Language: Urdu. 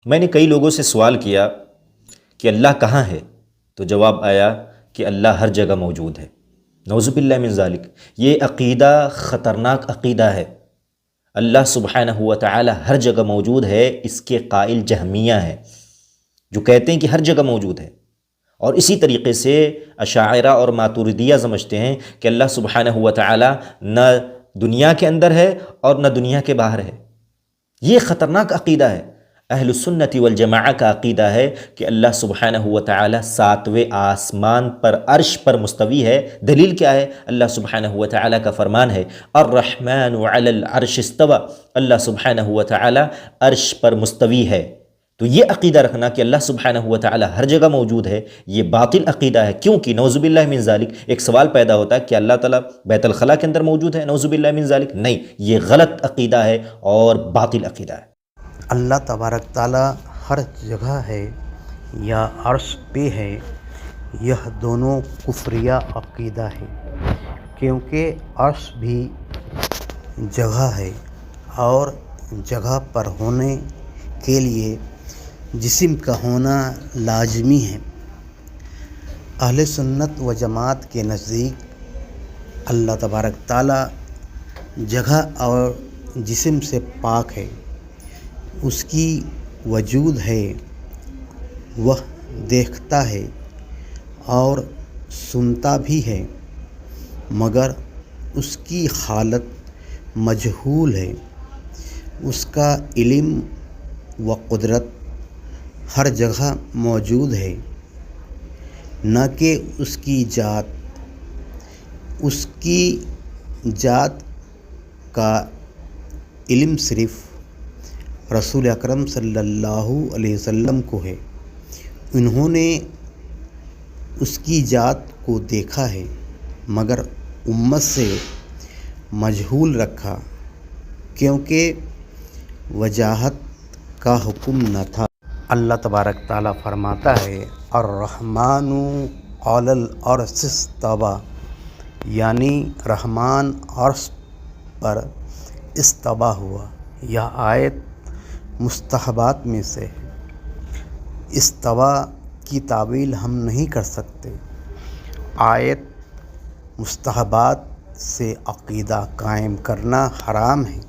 میں نے کئی لوگوں سے سوال کیا کہ اللہ کہاں ہے؟ تو جواب آیا کہ اللہ ہر جگہ موجود ہے۔ نعوذ باللہ من ذالک، یہ عقیدہ خطرناک عقیدہ ہے۔ اللہ سبحانہ و تعالی ہر جگہ موجود ہے، اس کے قائل جہمیہ ہیں جو کہتے ہیں کہ ہر جگہ موجود ہے، اور اسی طریقے سے اشاعرہ اور ماتوریدیہ سمجھتے ہیں کہ اللہ سبحانہ و تعالی نہ دنیا کے اندر ہے اور نہ دنیا کے باہر ہے۔ یہ خطرناک عقیدہ ہے۔ اہل سنت والجماعہ کا عقیدہ ہے کہ اللہ سبحانہ و تعالی ساتویں آسمان پر عرش پر مستوی ہے۔ دلیل کیا ہے؟ اللہ سبحانہ و تعالی کا فرمان ہے الرحمن علی العرش استوى، اللہ سبحانہ و تعالی عرش پر مستوی ہے۔ تو یہ عقیدہ رکھنا کہ اللہ سبحانہ و تعالی ہر جگہ موجود ہے، یہ باطل عقیدہ ہے، کیونکہ نعوذ باللہ من ذالک ایک سوال پیدا ہوتا ہے کہ اللہ تعالیٰ بیت الخلاء کے اندر موجود ہے؟ نعوذ باللہ من ذالک نہیں، یہ غلط عقیدہ ہے اور باطل عقیدہ ہے۔ اللہ تبارک تعالیٰ ہر جگہ ہے یا عرش پہ ہے، یہ دونوں کفریہ عقیدہ ہے، کیونکہ عرش بھی جگہ ہے اور جگہ پر ہونے کے لیے جسم کا ہونا لازمی ہے۔ اہل سنت و جماعت کے نزدیک اللہ تبارک تعالیٰ جگہ اور جسم سے پاک ہے، اس کی وجود ہے، وہ دیکھتا ہے اور سنتا بھی ہے، مگر اس کی حالت مجہول ہے۔ اس کا علم و قدرت ہر جگہ موجود ہے، نہ کہ اس کی ذات۔ اس کی ذات کا علم صرف رسول اکرم صلی اللہ علیہ وسلم کو ہے، انہوں نے اس کی ذات کو دیکھا ہے مگر امت سے مجہول رکھا، کیونکہ وضاحت کا حکم نہ تھا۔ اللہ تبارک تعالیٰ فرماتا ہے الرحمن علی العرش استوی، یعنی رحمان عرش پر استویٰ ہوا۔ یہ آیت مستحبات میں سے ہے۔ استویٰ کی تعویل ہم نہیں کر سکتے۔ آیت مستحبات سے عقیدہ قائم کرنا حرام ہے۔